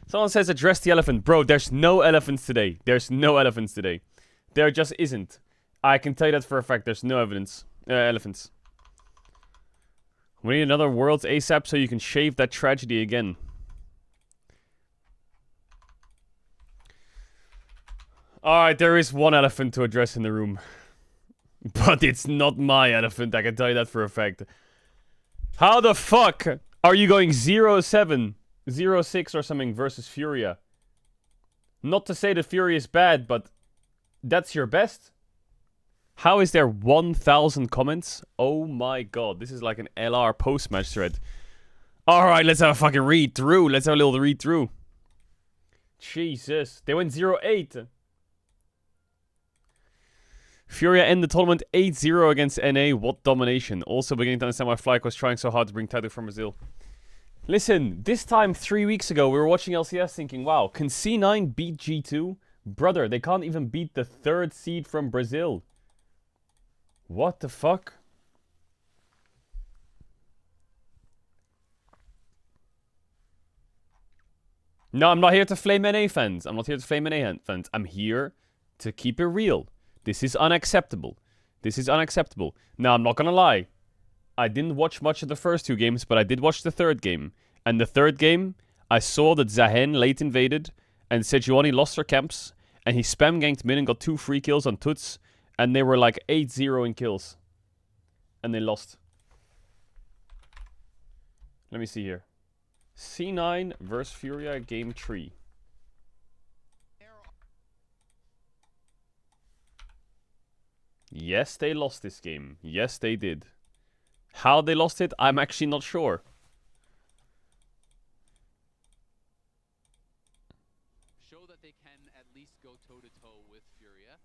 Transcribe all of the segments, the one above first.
Someone says address the elephant. Bro, there's no elephants today. There's no elephants today. There just isn't. I can tell you that for a fact. There's no elephants. We need another Worlds ASAP so you can shave that tragedy again. Alright, there is one elephant to address in the room. But it's not my elephant, I can tell you that for a fact. How the fuck are you going 0-7, 0-6 or something versus Furia? Not to say that Furia is bad, but that's your best? How is there 1,000 comments? Oh my god, this is like an LR post-match thread. Alright, let's have a fucking read-through. Let's have a little read-through. Jesus, they went 0-8. Furia ended the tournament 8-0 against NA. What domination. Also beginning to understand why Flyke was trying so hard to bring Tatu from Brazil. Listen, this time 3 weeks ago, we were watching LCS thinking, wow, can C9 beat G2? Brother, they can't even beat the 3rd seed from Brazil. What the fuck? No, I'm not here to flame NA fans. I'm not here to flame NA fans. I'm here to keep it real. This is unacceptable. This is unacceptable. Now, I'm not gonna lie. I didn't watch much of the first 2 games, but I did watch the 3rd game. And the 3rd game, I saw that Zahen late invaded, and Sejuani lost their camps, and he spam ganked mid and got 2 free kills on Tuts, and they were like 8-0 in kills. And they lost. Let me see here. C9 versus Furia game 3. Yes, they lost this game. Yes, they did. How they lost it, I'm actually not sure. Show that they can at least go toe-to-toe with Furia,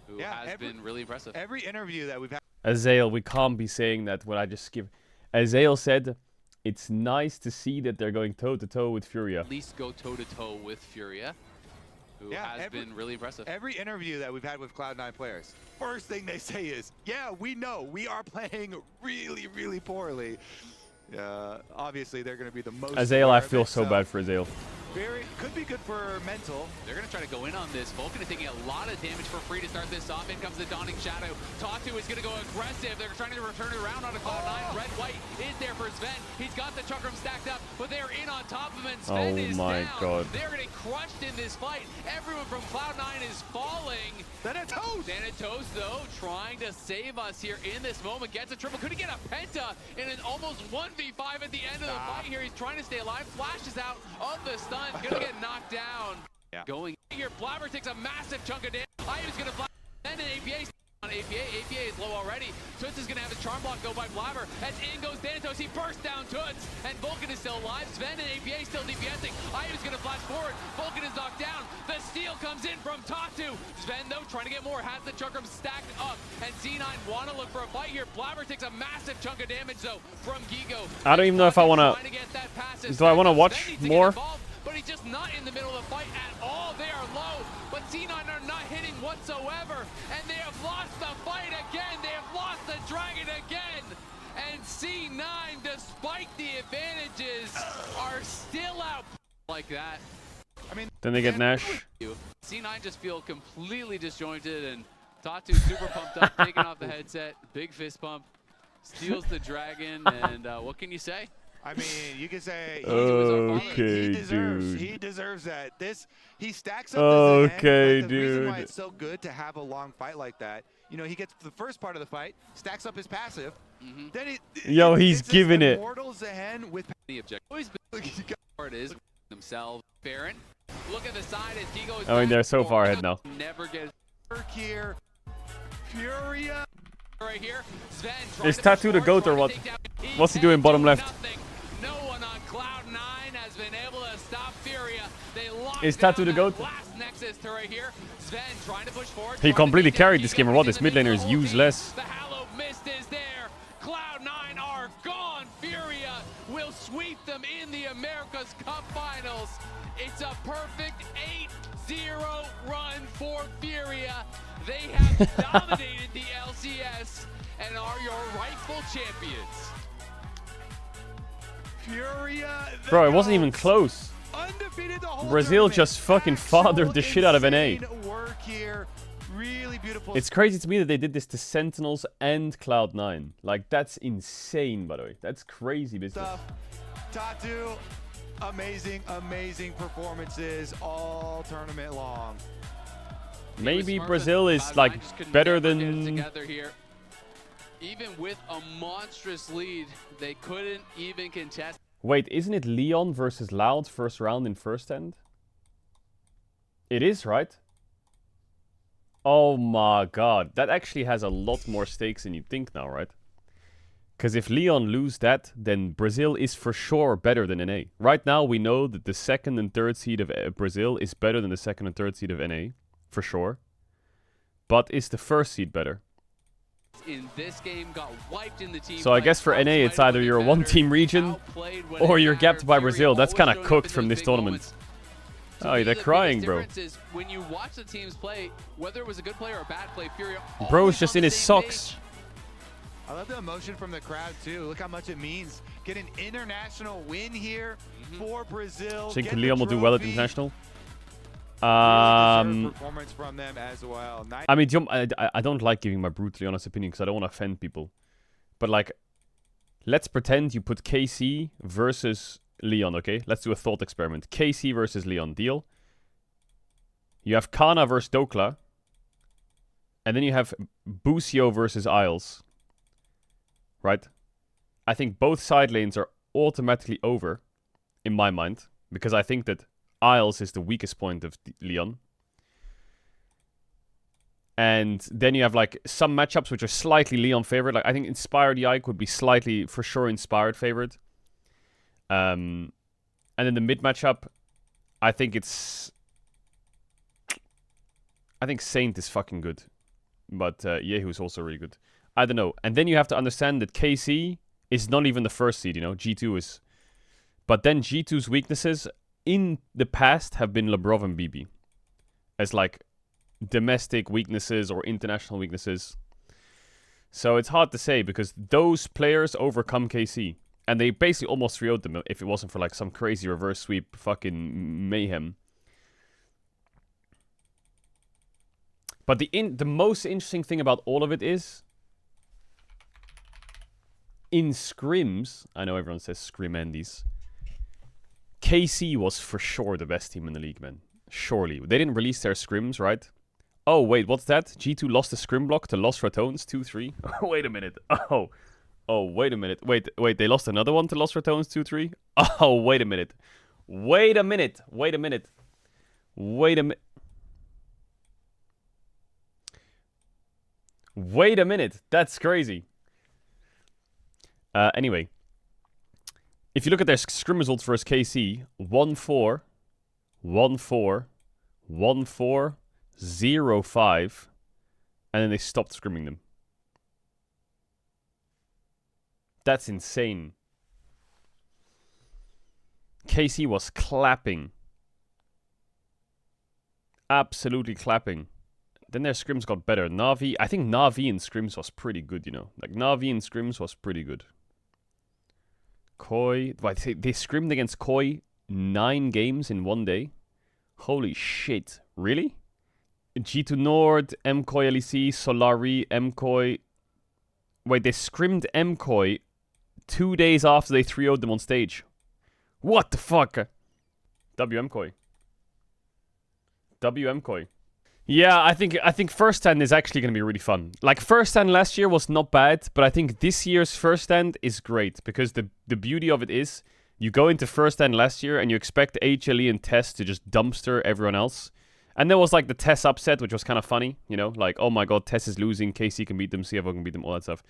who has been really impressive. Every interview that we've had... Azael, we can't be saying that when I just skip. Azael said, it's nice to see that they're going toe-to-toe with Furia. At least go toe-to-toe with Furia, who has been really impressive. Every interview that we've had with Cloud9 players, first thing they say is, yeah, we know we are playing really, really poorly. Obviously, they're going to be the most... Azael, I feel so bad for Azael. Could be good for mental. They're going to try to go in on this. Vulcan is taking a lot of damage for free to start this off. In comes the Dawning Shadow. Tatu is going to go aggressive. They're trying to return it around on a Cloud9. Red White is there for Sven. He's got the Chakram stacked up, but they're in on top of him, and Sven is down. God. They're getting crushed in this fight. Everyone from Cloud9 is falling. Thanatos, though, trying to save us here in this moment. Gets a triple. Could he get a penta in an almost 1v5 at the end of the fight here? He's trying to stay alive. Flashes out of the stun. Gonna get knocked down. Going here. Blabber takes a massive chunk of damage. Ayu's gonna flash. And an APA on APA. APA is low already. Toots is gonna have his charm block go by Blabber. As in goes Thanatos. He bursts down Toots. And Vulcan is still alive. Sven and APA still DPSing. Ayu's gonna flash forward. Vulcan is knocked down. The steal comes in from Tatu. Sven, though, trying to get more. Has the Chakram stacked up. And C9 want to look for a fight here. Blabber takes a massive chunk of damage, though, from Gigo. I don't even know if I want to... Do I want to watch more? But he's just not in the middle of the fight at all. They are low, but C9 are not hitting whatsoever. And they have lost the fight again. They have lost the dragon again. And C9, despite the advantages, are still out like that. I mean, then they get Nash. C9 just feel completely disjointed, and Tatu super pumped up, taking off the headset, big fist pump, steals the dragon, and what can you say? I mean, you can say he deserves that. He stacks up okay, the dude. reason why it's so good to have a long fight like that, you know, he gets the first part of the fight, stacks up his passive, then he's giving it. Zahen with the objective. Always part is themselves. Baron, look at the side as Gigo is. I mean, they're so far ahead now. Never get work here. Furia. Right here. Sven is Tatu the GOAT or what? What's he doing bottom left? No one on Cloud9 has been able to stop Furia. They locked is Tatu the GOAT? Last nexus to right here. Sven trying to push forward. He completely carried this game or what? This mid laner is useless. The Hallowed Mist is there. Cloud9 are gone. Furia will sweep them in the America's Cup Finals. It's a perfect 8-0 run for Furia. They have dominated the LCS and are your rightful champions. Furia. Bro, it wasn't even close. undefeated the whole Brazil tournament. just fucking fathered the shit out of NA. Insane work here. Really beautiful. It's crazy to me that they did this to Sentinels and Cloud9. Like, that's insane, by the way. That's crazy business. Stuff. Tatu, amazing, amazing performances all tournament long. Maybe Brazil is, like, better than... Together here. Even with a monstrous lead, they couldn't even contest. Wait, isn't it Leon versus Loud first round in first end? It is, right? Oh my god. That actually has a lot more stakes than you'd think now, right? Because if Leon lose that, then Brazil is for sure better than NA. Right now, we know that the second and third seed of Brazil is better than the second and third seed of NA. For sure. But is the first seed better? In this game, got wiped in the team. So I guess for NA, it's either you're a one-team region or you're gapped by Brazil. That's kind of cooked from this tournament. Oh, they're crying, bro. When you watch the teams play, whether it was a good play or a bad play, Furia Bro's just in his socks. I love the emotion from the crowd too. Look how much it means. Get an international win here for Brazil. Think Leon will do well at international? Really performance from them as well. I mean, I don't like giving my brutally honest opinion because I don't want to offend people. But like, let's pretend you put KC versus Leon, okay? Let's do a thought experiment. KC versus Leon, deal? You have Kana versus Dokla. And then you have Busio versus Isles. Right? I think both side lanes are automatically over, in my mind. Because I think that Isles is the weakest point of Leon. And then you have like some matchups which are slightly Leon favored. Like I think Inspired Yike would be slightly, for sure, Inspired favored. And then the mid matchup, I think Saint is fucking good. But Yehu is also really good. I don't know. And then you have to understand that KC is not even the first seed, you know. G2 is. But then G2's weaknesses in the past have been Labrov and BB. As like domestic weaknesses or international weaknesses. So it's hard to say because those players overcome KC. And they basically almost 3-0'd them if it wasn't for like some crazy reverse sweep fucking mayhem. But the most interesting thing about all of it is in scrims, I know everyone says scrim Andes, KC was for sure the best team in the league, man. Surely. They didn't release their scrims, right? Oh, wait, what's that? G2 lost the scrim block to Lost Ratones 2-3. Wait a minute. Oh, wait a minute. Wait, they lost another one to Lost Ratones 2-3? Oh, wait a minute. Wait a minute. That's crazy. Anyway. If you look at their scrim results versus KC, 1-4, 1-4, 1-4, 0-5, and then they stopped scrimming them. That's insane. KC was clapping. Absolutely clapping. Then their scrims got better. Na'Vi, I think Na'Vi in scrims was pretty good, you know. Like, Na'Vi in scrims was pretty good. Koi, they scrimmed against Koi 9 games in one day. Holy shit. Really? G2 Nord, MKoi LEC, Solari, MKoi. Wait, they scrimmed MKoi 2 days after they 3-0'd them on stage. What the fuck? WMKoi. Yeah, I think first stand is actually going to be really fun. Like, first stand last year was not bad, but I think this year's first stand is great. Because the beauty of it is, you go into first stand last year and you expect HLE and Tess to just dumpster everyone else. And there was like the Tess upset, which was kind of funny. You know, like, oh my god, Tess is losing, KC can beat them, CFO can beat them, all that stuff.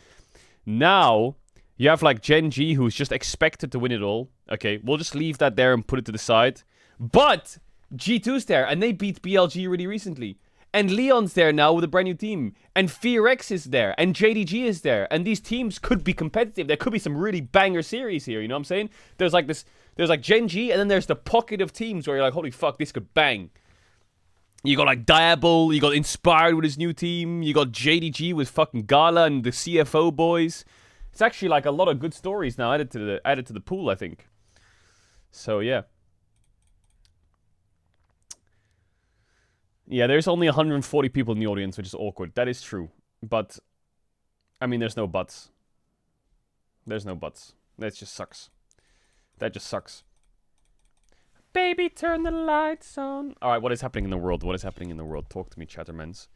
Now, you have like Gen G, who's just expected to win it all. Okay, we'll just leave that there and put it to the side. But G2's there, and they beat BLG really recently. And Leon's there now with a brand new team. And FearX is there. And JDG is there. And these teams could be competitive. There could be some really banger series here, you know what I'm saying? There's like Gen G, and then there's the pocket of teams where you're like, holy fuck, this could bang. You got like Diable, you got Inspired with his new team, you got JDG with fucking Gala and the CFO boys. It's actually like a lot of good stories now added to the pool, I think. So yeah. Yeah, there's only 140 people in the audience, which is awkward. That is true. But, I mean, there's no buts. There's no buts. That just sucks. That just sucks. Baby, turn the lights on. Alright, what is happening in the world? What is happening in the world? Talk to me, Chattermans.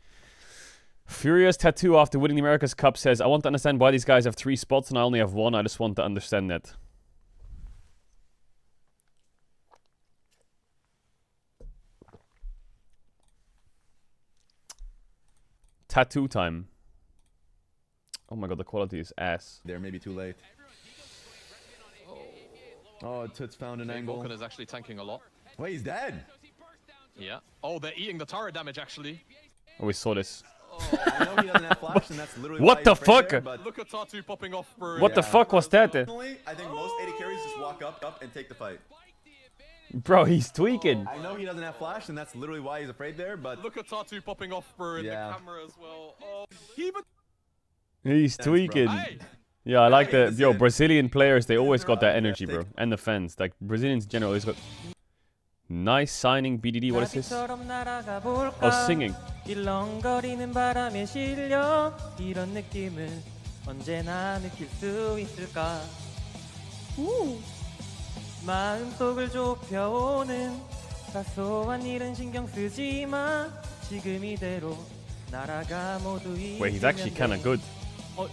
Furia's Tatu after winning the America's Cup says, I want to understand why these guys have 3 spots and I only have 1. I just want to understand that. Tattoo time. Oh my god, the quality is ass. There may be too late. Oh, Toots found an angle. Vulcan is actually tanking a lot. Wait, he's dead. Yeah. Oh, they're eating the turret damage actually. Oh, we saw this. Oh, I know he doesn't have flash, and that's literally What why the he's afraid fuck? there, but Look at Tatu popping off for. What the fuck was that? personally, I think most AD carries just walk up and take the fight. Bro, he's tweaking. I know he doesn't have flash, and that's literally why he's afraid there, but Look at Tatu popping off for in the camera as well. Oh, He's tweaking. Hey! Yeah, I like Hey, the... Yo, listen. Brazilian players, they always They're got that on energy, bro. And the fans. Like, Brazilians in general always got... Nice signing, BDD. What is this? Oh, singing. 일렁거리는 바람에 실려 이런 느낌을 언제나 느낄 수 있을까 마음속을 좁혀오는 사소한 일은 신경 쓰지 마 지금 이대로 날아가 모두 Wait, he's actually kind of good.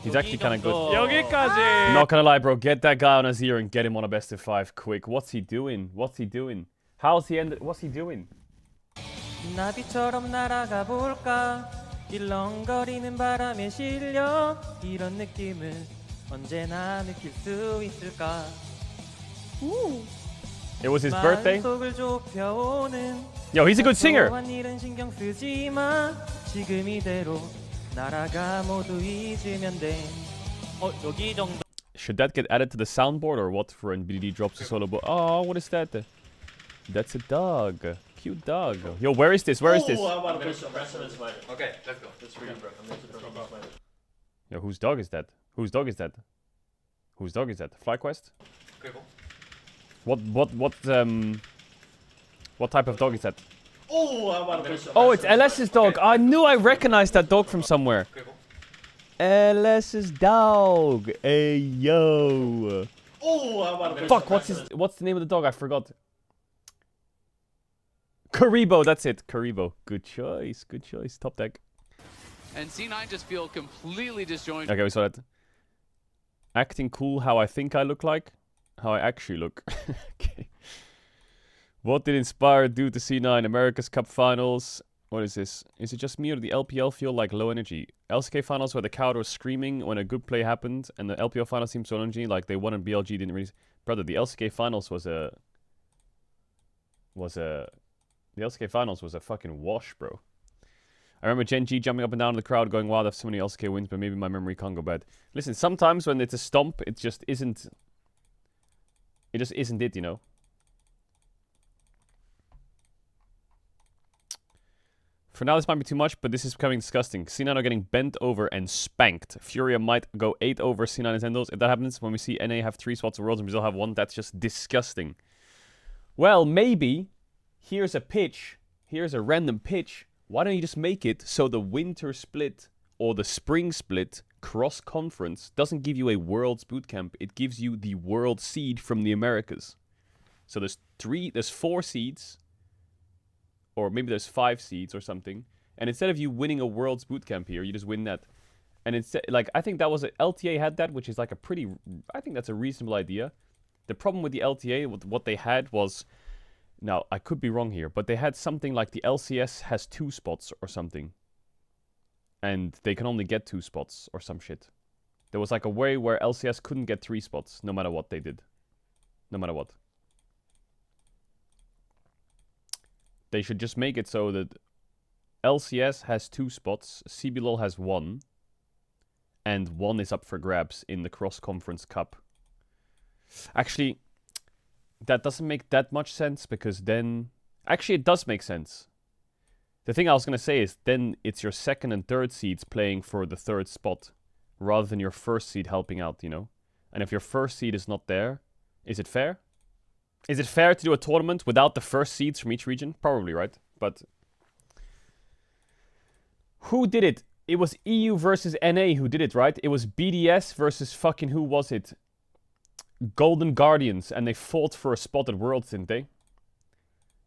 He's actually kind of good. 여기까지 Not gonna lie, bro. Get that guy on his ear and get him on a best of 5 quick. What's he doing? What's he doing? How's he ended? What's he doing? 나비처럼 날아가 볼까 일렁거리는 바람에 실려 이런 느낌을 언제나 느낄 수 있을까 It was his birthday. 마음속을 좁혀오는 Yo, he's a good singer. 사소한 일은 신경 쓰지 마 지금 이대로 날아가 모두 잊으면 돼 여기 정도 Should that get added to the soundboard or what for when BDD drops a solo ball? Oh, what is that? That's a dog. Cute dog. Yo, where is this? Where is this? Okay, let's go. That's for you, bro. Yo, whose dog is that? Whose dog is that? Whose dog is that? FlyQuest? Cripple. What type of dog is that? Oh, Oh, it's LS's dog. I knew I recognized that dog from somewhere. Cripple. LS's dog. Hey yo. Fuck, what's the name of the dog? I forgot. Karibo, that's it. Karibo. Good choice. Good choice. Top deck. And C9 just feel completely disjointed. Okay, we saw that. Acting cool how I think I look like. How I actually look. Okay. What did Inspire do to C9? America's Cup Finals. What is this? Is it just me or the LPL feel like low energy? LCK Finals where the crowd was screaming when a good play happened, and the LPL Finals seemed so energy like they won and BLG didn't really... Brother, the LCK Finals was a... The LCK Finals was a fucking wash, bro. I remember Gen G jumping up and down in the crowd going, wow, there's so many LCK wins, but maybe my memory can't go bad. Listen, sometimes when it's a stomp, it just isn't... It just isn't it, you know? For now, this might be too much, but this is becoming disgusting. C9 are getting bent over and spanked. Furia might go 8 over C9 and Zendos. If that happens, when we see NA have 3 spots of Worlds and Brazil have 1, that's just disgusting. Well, maybe... Here's a pitch. Here's a random pitch. Why don't you just make it so the winter split or the spring split cross-conference doesn't give you a Worlds bootcamp. It gives you the World seed from the Americas. So there's 4 seeds. Or maybe there's 5 seeds or something. And instead of you winning a Worlds bootcamp here, you just win that. And instead, like, I think that was LTA had that, which is like a pretty... I think that's a reasonable idea. The problem with the LTA, with what they had was... Now, I could be wrong here, but they had something like the LCS has 2 spots or something. And they can only get 2 spots or some shit. There was like a way where LCS couldn't get 3 spots, no matter what they did. No matter what. They should just make it so that LCS has 2 spots, CBLOL has 1, and 1 is up for grabs in the cross-conference cup. Actually... That doesn't make that much sense because then... Actually, it does make sense. The thing I was going to say is then it's your 2nd and 3rd seeds playing for the 3rd spot rather than your 1st seed helping out, you know? And if your 1st seed is not there, is it fair? Is it fair to do a tournament without the 1st seeds from each region? Probably, right? But Who did it? It was EU versus NA who did it, right? It was BDS versus fucking, who was it? Golden Guardians, and they fought for a spot at Worlds, didn't they?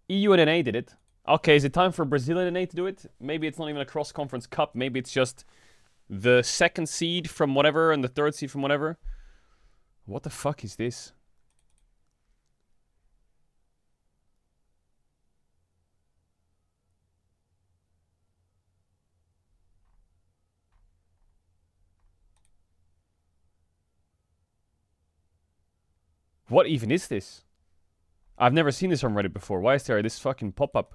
EU and NA did it. Okay, is it time for Brazil and NA to do it? Maybe it's not even a cross-conference cup. Maybe it's just the second seed from whatever and the third seed from whatever. What the fuck is this? What even is this? I've never seen this on Reddit before. Why is there this fucking pop-up?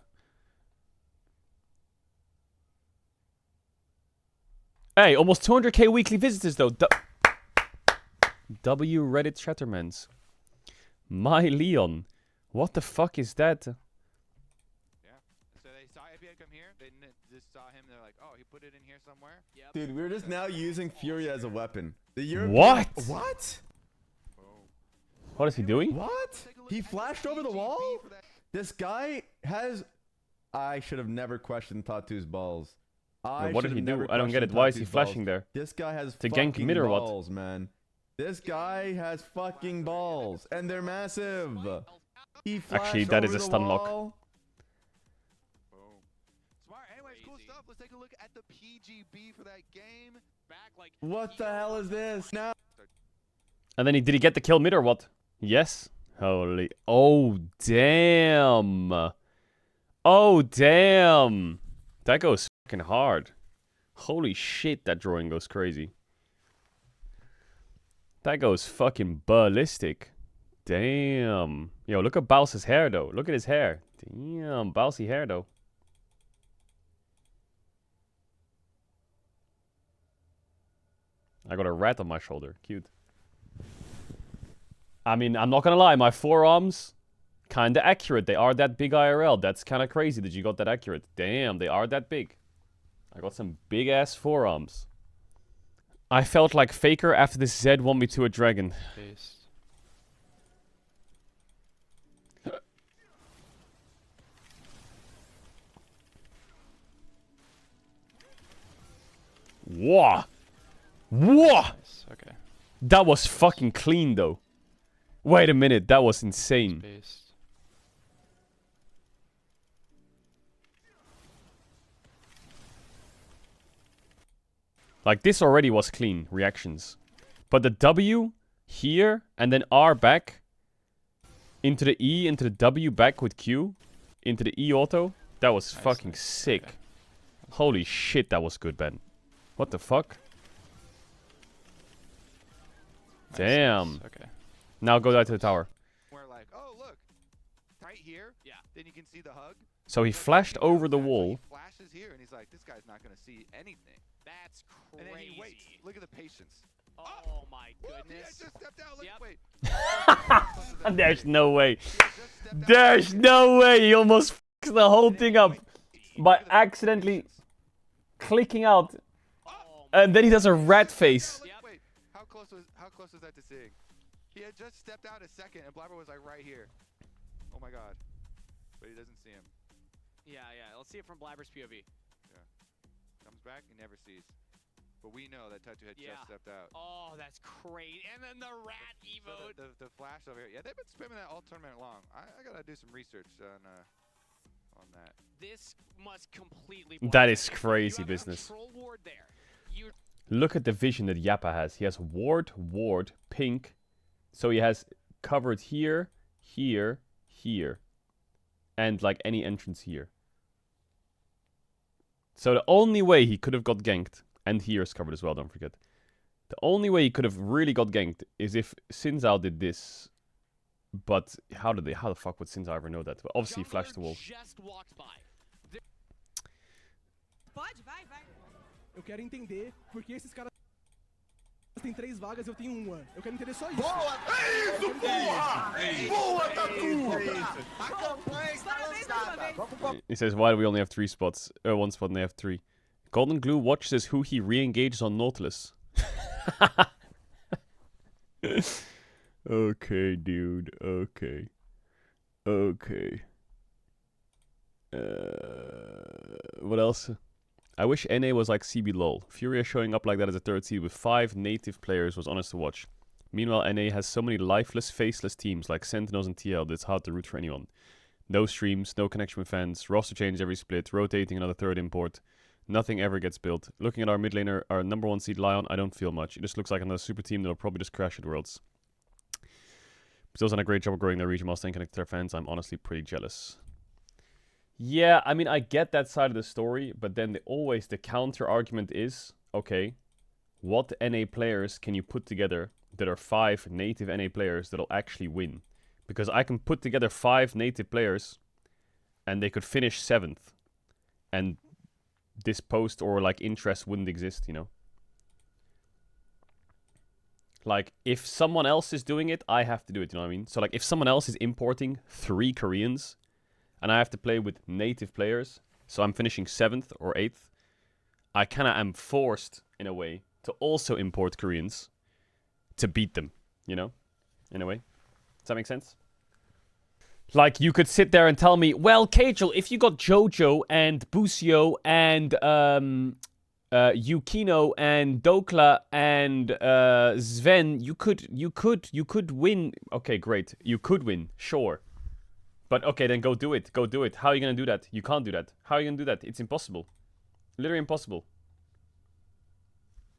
Hey, almost 200k weekly visitors though. W Reddit Chattermans. My Leon. What the fuck is that? Yeah. So they saw Epic come here. They just saw him. They're like, oh, he put it in here somewhere. Yep. Dude, we're just now using Furia as a weapon. The European... What? What? What is he doing? What? He flashed over the wall? This guy has... I should have never questioned Tatu's balls. Wait, what did he do? I don't get it. Why is he flashing there? This guy has To gank fucking mid or what? balls, man. This guy has fucking balls. And they're massive. He flashed Actually, that is over a the stun lock. wall. Boom. Smart. Anyways, cool stuff. Let's take a look at the PGB for that game. Back like What the hell is this? Now... And then did he get the kill mid or what? Yes. Holy. Oh, damn. Oh, damn. That goes fucking hard. Holy shit, that drawing goes crazy. That goes fucking ballistic. Damn. Yo, look at Bowser's hair, though. Look at his hair. Damn, bouncy hair, though. I got a rat on my shoulder. Cute. I mean, I'm not gonna lie, my forearms, kinda accurate. They are that big IRL. That's kinda crazy that you got that accurate. Damn, they are that big. I got some big-ass forearms. I felt like Faker after this Zed won me to a dragon. Whoa! Whoa! Okay. That was fucking clean, though. Wait a minute, that was insane. Based. Like, this already was clean, reactions. But the W here, and then R back, into the E, into the W, back with Q, into the E auto, that was fucking sick. Okay. Holy shit, that was good, Ben. What the fuck? Damn. Okay. Now go down to the tower. We're like, oh, look. Right here. Yeah. Then you can see the hug. So he flashed over the wall. He flashes here, and he's like, this guy's not going to see anything. That's And then crazy. he waits. Look at the patience. Oh my Whoop, he goodness. just stepped out. Look, Yep. wait. There's no way. He just stepped out. There's no way. He almost f***s the whole thing up by accidentally clicking out. Oh And then he does a rat face. Look, wait. How close was that to seeing? He had just stepped out a second, and Blabber was like right here. Oh my god. But he doesn't see him. yeah, yeah. Let's see it from Blabber's POV. Comes back, he never sees. But we know that Tatu had Yeah. just stepped out. Oh, that's crazy. And then the rat So emote. the flash over here. Yeah, they've been spamming that all tournament long. I gotta do some research on that. This must completely. That blindside is you. crazy You have a business. control ward there. You Look at the vision that Yappa has. He has ward, pink. So he has covered here, here, here. And like any entrance here. So the only way he could have got ganked, and here is covered as well, don't forget. The only way he could have really got ganked is if Sinzao did this. But how the fuck would Sinzao ever know that? Well, obviously he flashed the wall. just walked by. Pode, vai. Eu quero entender por que esses caras têm 3 vagas e eu tenho 1. Eu quero entender só isso. Boa! É isso, porra! Boa, Tatu! A campanha está lançada. Vamos pro He says, why do we only have 3 spots? 1 spot and they have 3. Golden Glue watches who he re-engages on Nautilus. Okay, dude. Okay. Okay. What else? I wish NA was like CB LOL. Furia showing up like that as a third seed with 5 native players was honest to watch. Meanwhile, NA has so many lifeless, faceless teams like Sentinels and TL that it's hard to root for anyone. No streams, no connection with fans, roster change every split, rotating another third import. Nothing ever gets built. Looking at our mid laner, our number 1 seed Lion, I don't feel much. It just looks like another super team that'll probably just crash at Worlds. Brazil's done a great job of growing their region while staying connected to their fans. I'm honestly pretty jealous. Yeah, I mean, I get that side of the story, but then the counter argument is, okay, what NA players can you put together that are 5 native NA players that'll actually win? Because I can put together 5 native players and they could finish 7th. And this post or like interest wouldn't exist, you know? Like, if someone else is doing it, I have to do it, you know what I mean? So like, if someone else is importing 3 Koreans and I have to play with native players, so I'm finishing 7th or 8th, I kind of am forced, in a way, to also import Koreans to beat them, you know? In a way. Does that make sense? Like, you could sit there and tell me, well, Caedrel, if you got Jojo and Busio and Yukino and Dokla and Sven, you could win. Okay, great. You could win, sure. But okay, then go do it. Go do it. How are you gonna do that? You can't do that. How are you gonna do that? It's impossible. Literally impossible.